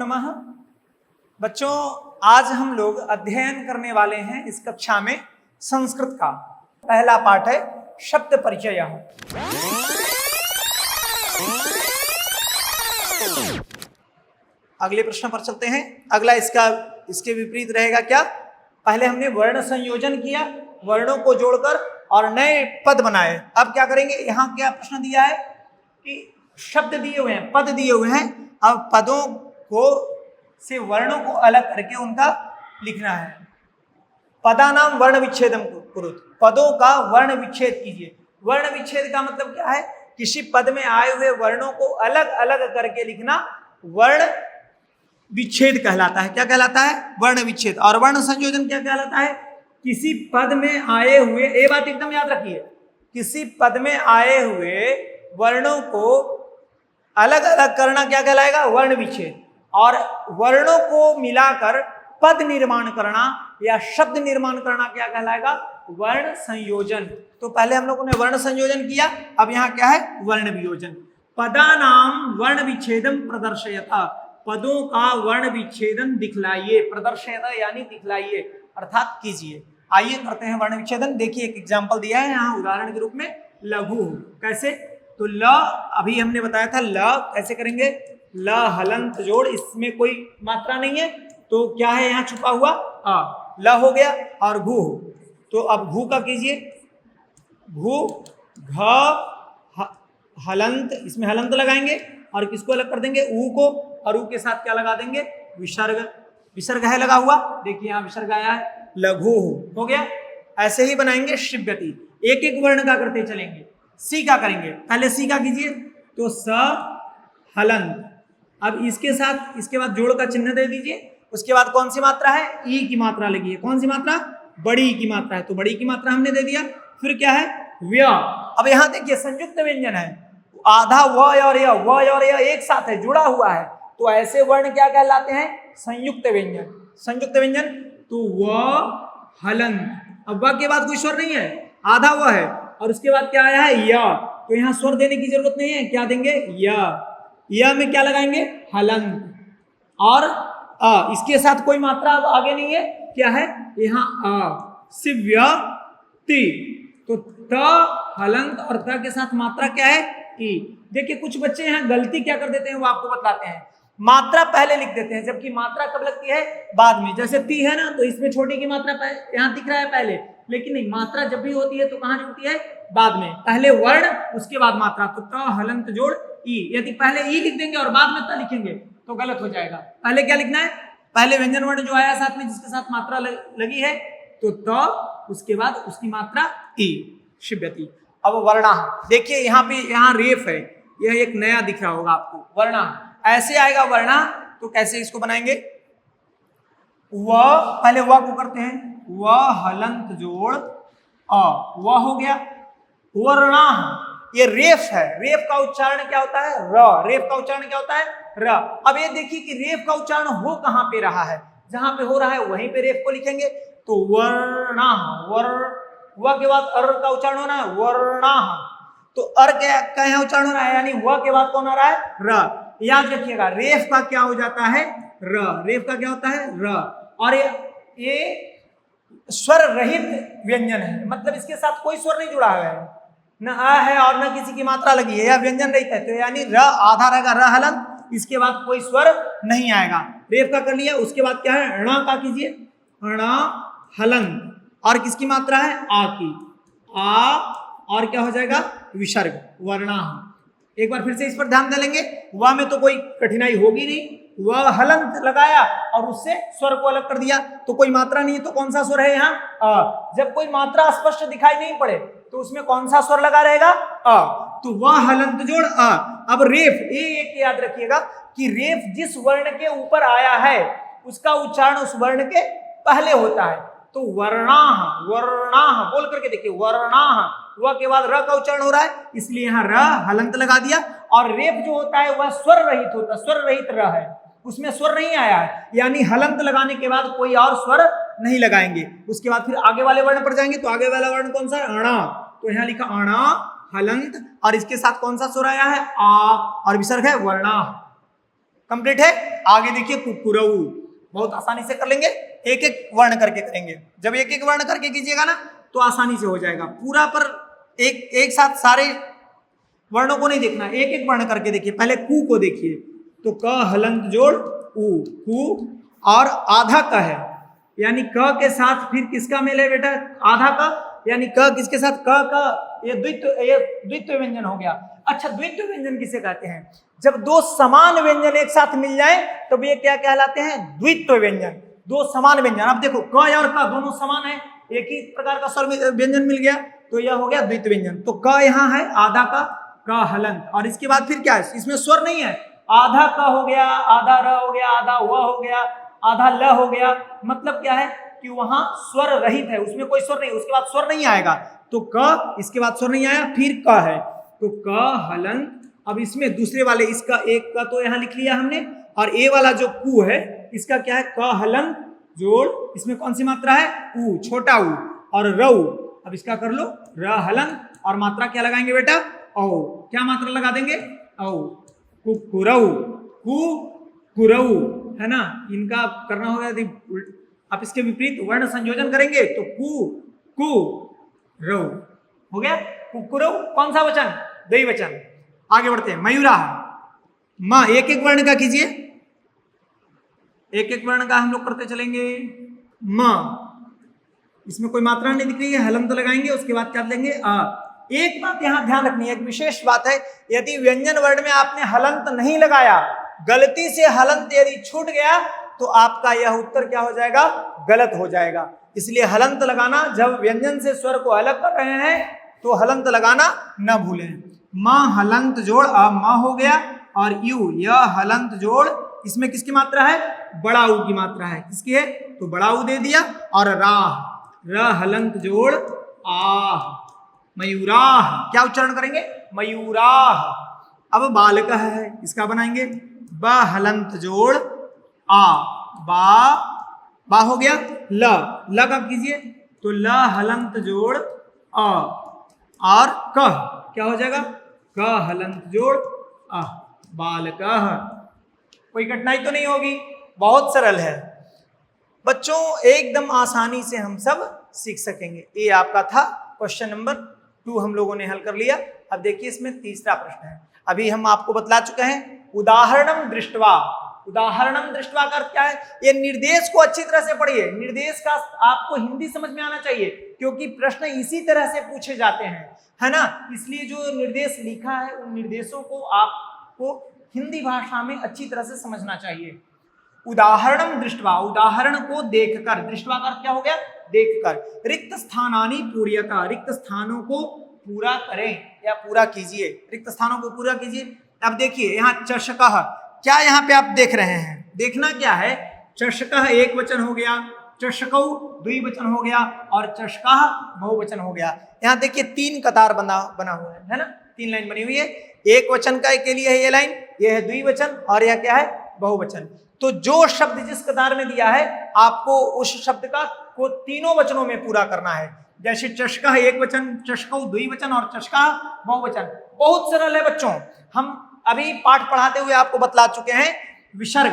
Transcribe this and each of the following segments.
नमः। बच्चों, आज हम लोग अध्ययन करने वाले हैं इस कक्षा में संस्कृत का पहला पाठ है शब्द परिचय। अगले प्रश्न पर चलते हैं। अगला इसके विपरीत रहेगा क्या? पहले हमने वर्ण संयोजन किया, वर्णों को जोड़कर और नए पद बनाए। अब क्या करेंगे? यहाँ क्या प्रश्न दिया है कि शब्द दिए हुए हैं, पद दिए हुए हैं। अब पदों को से वर्णों को अलग करके उनका लिखना है। पदानाम वर्ण विच्छेदम कुरुत, पदों का वर्ण विच्छेद कीजिए। वर्ण विच्छेद का मतलब क्या है? किसी पद में आए हुए वर्णों को अलग अलग करके लिखना वर्ण विच्छेद कहलाता है। क्या कहलाता है? वर्ण विच्छेद। और वर्ण संयोजन क्या कहलाता है? किसी पद में आए हुए, ये बात एकदम याद रखिए, किसी पद में आए हुए वर्णों को अलग अलग करना क्या कहलाएगा? वर्ण विच्छेद। और वर्णों को मिलाकर पद निर्माण करना या शब्द निर्माण करना क्या कहलाएगा? वर्ण संयोजन। तो पहले हम लोगों ने वर्ण संयोजन किया, अब यहाँ क्या है? वर्ण वियोजन। पदानाम वर्ण विच्छेदम प्रदर्शयता, पदों का वर्ण विच्छेदन दिखलाइए। प्रदर्शयता यानी दिखलाइए अर्थात कीजिए। आइए करते हैं वर्ण विच्छेदन। देखिए एक एग्जाम्पल दिया है यहाँ उदाहरण के रूप में, लघु। कैसे? तो ल अभी हमने बताया था, ल कैसे करेंगे? ल हलंत जोड़, इसमें कोई मात्रा नहीं है तो क्या है यहाँ छुपा हुआ? आ। ल हो गया और घू, तो अब घू का कीजिए। घू घ हलंत, इसमें हलंत लगाएंगे और किसको अलग कर देंगे? ऊ को, और ऊ के साथ क्या लगा देंगे? विसर्ग। विसर्ग है लगा हुआ, देखिए यहाँ विसर्ग आया है, लघु हो गया। ऐसे ही बनाएंगे शिव्यति, एक एक वर्ण का करते चलेंगे। सी का करेंगे, पहले सी का कीजिए, तो स हलंत। अब इसके साथ इसके बाद जोड़ का चिन्ह दे दीजिए। उसके बाद कौन सी मात्रा है? ई की मात्रा लगी है। कौन सी मात्रा? बड़ी की मात्रा है, तो बड़ी की मात्रा हमने दे दिया। फिर क्या है? व्य। अब यहाँ देखिए संयुक्त व्यंजन है, आधा व और य एक साथ है, जुड़ा हुआ है, तो ऐसे वर्ण क्या कहलाते हैं? संयुक्त व्यंजन। संयुक्त व्यंजन तो व हलंत। अब व के बाद कोई स्वर नहीं है, आधा व है और उसके बाद क्या आया है? य। तो यहाँ स्वर देने की जरूरत नहीं है, क्या देंगे? य में क्या लगाएंगे? हलंत। और अ, इसके साथ कोई मात्रा अब आगे नहीं है, क्या है? यहाँ अ, शिव्यति। तो त हलंत और त के साथ मात्रा क्या है? ई। देखिए कुछ बच्चे यहाँ गलती क्या कर देते हैं वो आपको बताते हैं, मात्रा पहले लिख देते हैं, जबकि मात्रा कब लगती है? बाद में। जैसे ती है ना, तो इसमें छोटी की मात्रा यहाँ दिख रहा है पहले, लेकिन नहीं, मात्रा जब भी होती है तो कहाँ जुड़ती है? बाद में। पहले वर्ण उसके बाद मात्रा, तो त हलंत जोड़ ई। यदि पहले ई लिख देंगे और बाद में त लिखेंगे तो गलत हो जाएगा। पहले क्या लिखना है? पहले व्यंजन वर्ण जो आया साथ में जिसके साथ मात्रा लगी है, तो त, उसके बाद उसकी मात्रा ई, शिव्यति। अब वर्णा, देखिए यहाँ पे यहाँ रेफ है, यह एक नया दिख रहा होगा आपको। वर्णा ऐसे आएगा वर्णा, तो कैसे इसको बनाएंगे? व, पहले व को करते हैं, व हलंत जोड़ अ, व हो गया। वर्णा, ये रेफ है, रेफ का उच्चारण क्या होता है? र। रेफ का उच्चारण क्या होता है? र। अब ये देखिए कि रेफ का उच्चारण हो कहां पे रहा है, जहां पे हो रहा है वहीं पे रेफ को लिखेंगे। तो वर्णा, व के बाद अर का उच्चारण होना है, वर्णा। तो अर का यहाँ उच्चारण हो रहा है, यानी व के बाद कौन आ रहा है? र। याद रखिएगा रेफ का क्या हो जाता है? र। रेफ का क्या होता है? र। और ये स्वर रहित व्यंजन है, मतलब इसके साथ कोई स्वर नहीं जुड़ा हुआ है, न अ है और न किसी की मात्रा लगी है, यह व्यंजन रहित है। तो यानी र आधा रहेगा, र हलंत, इसके बाद कोई स्वर नहीं आएगा। रेफ का कर लिया, उसके बाद क्या है? ण का कीजिए, ण हलंत, और किसकी मात्रा है? आ की। आ, और क्या हो जाएगा? विसर्ग, वर्णा। एक बार फिर से इस पर ध्यान दे लेंगे। व में तो कोई कठिनाई होगी नहीं, वह हलंत लगाया और उससे स्वर को अलग कर दिया, तो कोई मात्रा नहीं है, तो कौन सा स्वर है यहाँ? अ। जब कोई मात्रा स्पष्ट दिखाई नहीं पड़े तो उसमें कौन सा स्वर लगा रहेगा? अ। तो वह हलंत जोड़ अ। अब रेफ, एक याद रखिएगा कि रेफ जिस वर्ण के ऊपर आया है उसका उच्चारण उस वर्ण के पहले होता है। तो वर्णाह, वर्णाह बोल करके देखिए, वर्णाह, व के बाद र का उच्चारण हो रहा है, इसलिए यहाँ र हलंत लगा दिया। और रेफ जो होता है वह स्वर रहित होता है, स्वर रहित र है, उसमें स्वर नहीं आया है, यानी हलंत लगाने के बाद कोई और स्वर नहीं लगाएंगे। उसके बाद फिर आगे वाले वर्ण पर जाएंगे, तो आगे वाला वर्ण कौन सा है? अणा। तो यहाँ लिखा अणा हलंत, और इसके साथ कौन सा स्वर आया है? आ, और विसर्ग है वर्णा। कंप्लीट है। आगे देखिए कुकुरऊ, बहुत आसानी से कर लेंगे, एक एक वर्ण करके करेंगे। जब एक एक वर्ण करके कीजिएगा ना तो आसानी से हो जाएगा। पूरा पर एक साथ सारे वर्णों को नहीं देखना, एक एक वर्ण करके देखिए। पहले कु को देखिए तो क हलंत जोड़ उ, कु, और आधा क है यानी क के साथ फिर किसका मेल है बेटा, आधा क, यानी क किसके साथ, क का ये द्वित्व व्यंजन हो गया। अच्छा, द्वित्व व्यंजन किसे कहते हैं, जब दो समान व्यंजन एक साथ मिल जाए तब ये क्या कहलाते हैं, द्वित्व व्यंजन। दो समान व्यंजन, अब देखो क और क दोनों समान है, एक ही प्रकार का स्वर व्यंजन मिल गया तो यह हो गया द्वित्व व्यंजन। तो क यहाँ है आधा का हलंत, और इसके बाद फिर क्या है, इसमें स्वर नहीं है, आधा क हो गया, आधा र हो गया, आधा व हो गया, आधा ल हो गया। मतलब क्या है कि वहां स्वर रहित है, उसमें कोई स्वर नहीं, उसके बाद स्वर नहीं आएगा। तो क, इसके बाद स्वर नहीं आया, फिर क है तो क हलंत। अब इसमें दूसरे वाले इसका एक का तो यहाँ लिख लिया हमने, और ए वाला जो कु है इसका क्या है, क हलंत जोड़, इसमें कौन सी मात्रा है, उ, छोटा उ, और रऊ। अब इसका कर लो र हलंत, और मात्रा क्या लगाएंगे बेटा, औ। क्या मात्रा लगा देंगे, औ। कुकुरऊ, कुकुरऊ, है ना, इनका करना होगा। यदि आप इसके विपरीत वर्ण संयोजन करेंगे तो कु रऊ हो गया। कुकुरऊ कौन सा वचन, द्विवचन। आगे बढ़ते हैं, मयूरा, म, एक एक वर्ण का कीजिए, एक एक वर्ण का हम लोग करते चलेंगे। म, इसमें कोई मात्रा नहीं दिख रही है, हलंत लगाएंगे, उसके बाद क्या लेंगे, अ। एक बात यहां ध्यान रखनी है, एक विशेष बात है, यदि व्यंजन वर्ण में आपने हलंत नहीं लगाया, गलती से हलंत यदि छूट गया तो आपका यह उत्तर क्या हो जाएगा, गलत हो जाएगा। इसलिए हलंत लगाना, जब व्यंजन से स्वर को अलग कर रहे हैं तो हलंत लगाना न भूलें। म हलंत जोड़ अ म हो गया, और यू यह हलंत जोड़, इसमें किसकी मात्रा है, बड़ा ऊ की मात्रा है, किसकी है, तो बड़ा ऊ दे दिया, और राह र हलंत जोड़ आह, मयूराह। क्या उच्चारण करेंगे, मयूराह। अब बालक है, इसका बनाएंगे ब हलंत जोड़ आ, बा हो गया, ल कब कीजिए, तो ल हलंत जोड़ अ, और क क्या हो जाएगा, क हलंत जोड़ अ, बालकः। कोई कठिनाई तो नहीं होगी, बहुत सरल है बच्चों, एकदम आसानी से हम सब सीख सकेंगे। ये आपका था क्वेश्चन नंबर 2, हम लोगों ने हल कर लिया। अब देखिए इसमें तीसरा प्रश्न है, अभी हम आपको बतला चुके हैं, उदाहरणम दृष्टवा। उदाहरणम दृष्टवा का अर्थ क्या है, ये निर्देश को अच्छी तरह से पढ़िए। निर्देश का आपको हिंदी समझ में आना चाहिए, क्योंकि प्रश्न इसी तरह से पूछे जाते हैं, है ना। इसलिए जो निर्देश लिखा है उन निर्देशों को आपको हिंदी भाषा में अच्छी तरह से समझना चाहिए। उदाहरणम दृष्टवा, उदाहरण को देखकर, दृष्टवा का क्या हो गया, देखकर। रिक्त स्थानानि पूर्यता, रिक्त स्थानों को पूरा करें या पूरा कीजिए, रिक्त स्थानों को पूरा कीजिए। अब देखिए यहाँ चषकः, क्या यहाँ पे आप देख रहे हैं, देखना क्या है, चषकः एक वचन हो गया, चषकौ द्विवचन हो गया, और चषकः बहुवचन हो गया। यहाँ देखिए 3 कतार बना हुआ है ना, 3 लाइन बनी हुई है। एक वचन का के लिए है ये लाइन, ये है द्विवचन, और यह क्या है, बहुवचन। तो जो शब्द जिस कतार में दिया है आपको उस शब्द का को तीनों वचनों में पूरा करना है। जैसे चषकः एक वचन, चषकौ द्विवचन, और चषकः बहुवचन। बहुत सरल है बच्चों, हम अभी पाठ पढ़ाते हुए आपको बतला चुके हैं। विसर्ग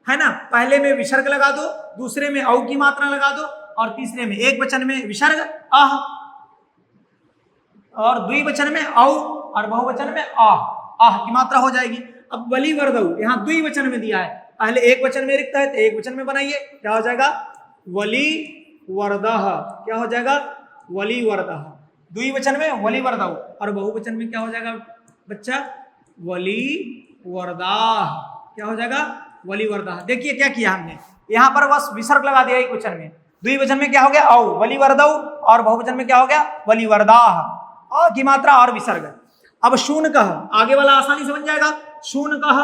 है ना, पहले में विसर्ग लगा दो, दूसरे में औ की मात्रा लगा दो, और तीसरे में एक वचन में विसर्ग अह, और द्विवचन में औ, और बहुवचन में आह की मात्रा हो जाएगी। अब वलिवर्धौ, यहाँ द्विवचन में दिया है, पहले एक वचन में रिक्त है तो एक वचन में बनाइए, क्या हो जाएगा, वलिवर्धः। क्या हो जाएगा, वलिवर्धः। द्विवचन में वलिवर्धौ, और बहुवचन में क्या हो जाएगा बच्चा, वलिवर्धाः। क्या हो जाएगा, वलिवर्धाः। देखिए क्या किया हमने, यहाँ पर बस विसर्ग लगा दिया एक वचन में, द्विवचन में क्या हो गया, औ, वलिवर्धौ, और बहुवचन में क्या हो गया, वलिवर्धाः, अ की मात्रा और विसर्ग। अब शूनकः, आगे वाला आसानी से बन जाएगा। शूनकः,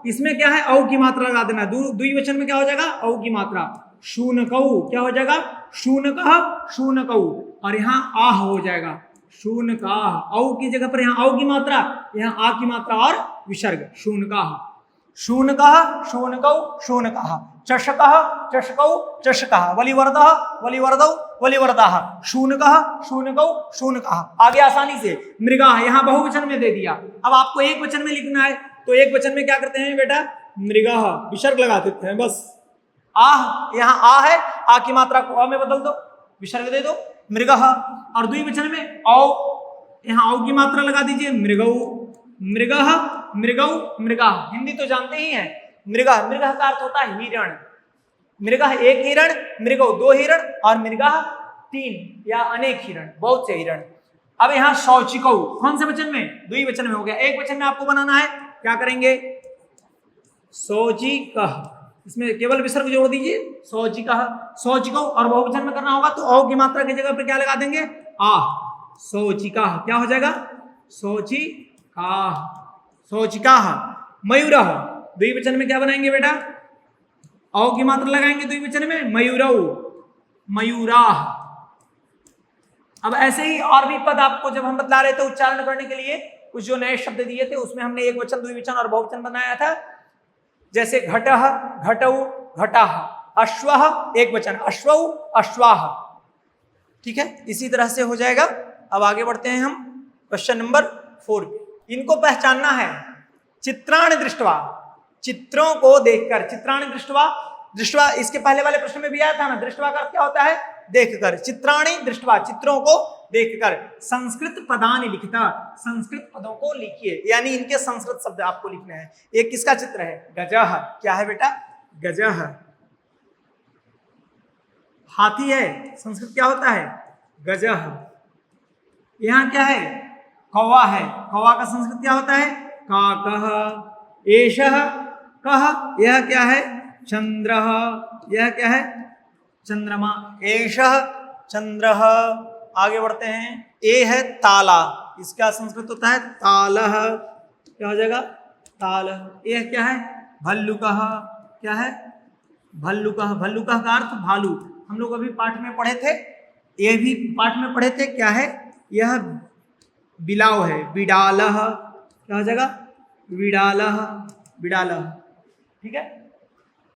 इसमें क्या है, औ की मात्रा लगा देना, द्विवचन में क्या हो जाएगा, औ की मात्रा, शूनकौ। क्या हो जाएगा, शूनकः शूनकौ, और यहाँ आह हो जाएगा, शूनकाः। औ की जगह पर यहाँ औ की मात्रा, यहाँ आ की मात्रा और विसर्ग, शूनकाः। शूनकः शूनकौ शूनकाः, चषकः चषकौ चषकाः, वलिवर्धः वलिवर्धौ वलिवर्धाः, शूनकः शूनकौ शूनकाः। आगे आसानी से मृगाः, यहाँ बहुवचन में दे दिया। अब आपको एक वचन में लिखना है तो एक वचन में क्या करते हैं बेटा, मृगः, विसर्ग लगा देते हैं बस। आह, यहाँ आ है, आ की मात्रा को अ में बदल दो, विसर्ग दे दो, मृगः। और द्विवचन में औ, यहाँ औ की मात्रा लगा दीजिए, मृगौ, मृगः, मृगौ, मृगा। हिंदी तो जानते ही हैं। मृगः, मृगः का अर्थ होता है हिरण। मृगः एक हिरण, मृगौ दो हिरण, और मृगः तीन या अनेक हिरण, बहुत से हिरण। अब यहाँ शौचिकौ, कौन से वचन में? द्विवचन में हो गया। एक वचन में आपको बनाना है, क्या करेंगे? शौचिकः, इसमें केवल विसर्ग जोड़ दीजिए, शौचिकः, शौचिकौ। और बहुवचन में करना होगा तो औ की मात्रा की जगह पर क्या लगा देंगे? आ, शौचिकाः। क्या हो जाएगा? शौचिकाः, शौचिकाः। मयूरः, द्विवचन में क्या बनाएंगे बेटा? औ की मात्रा लगाएंगे द्विवचन में, मयूरौ, मयूराः। अब ऐसे ही और भी पद आपको जब हम बतला रहे थे उच्चारण करने के लिए, कुछ जो नए शब्द दिए थे उसमें हमने एक वचन, द्विवचन और बहुवचन बनाया था। जैसे घटः, घटौ, घटाः, अश्वः एक वचन, अश्वौ, अश्वाः। ठीक है, इसी तरह से हो जाएगा। अब आगे बढ़ते हैं हम क्वेश्चन नंबर 4 पे। इनको पहचानना है। चित्राणि दृष्ट्वा, चित्रों को देखकर, चित्राणि दृष्ट्वा, दृष्ट्वा इसके पहले वाले प्रश्न में भी आया था ना, दृष्ट्वा का क्या होता है? देखकर। चित्राणि दृष्ट्वा, चित्रों को देखकर। संस्कृत पदानि लिखिता, संस्कृत पदों को लिखिए, यानी इनके संस्कृत शब्द आपको लिखने हैं। एक किसका चित्र है? गजः। क्या है बेटा? गजः, हाथी है, संस्कृत क्या होता है? गजः। यहाँ क्या है? कौवा है, कौवा का संस्कृत क्या होता है? काकः। एषः कः, यह क्या है? चंद्रः, यह क्या है? चंद्रमा। एषः चंद्रः। आगे बढ़ते हैं। ए है ताला, इसका संस्कृत होता है तालः। क्या हो जाएगा? तालः। यह क्या है? भल्लुकः। क्या है? भल्लुकः। भल्लुकः का अर्थ भालू। हम लोग अभी पाठ में पढ़े थे, यह भी पाठ में पढ़े थे। क्या है? यह बिलाव है, बिडालः। क्या हो जाएगा? बिडालः, बिडालः। ठीक है।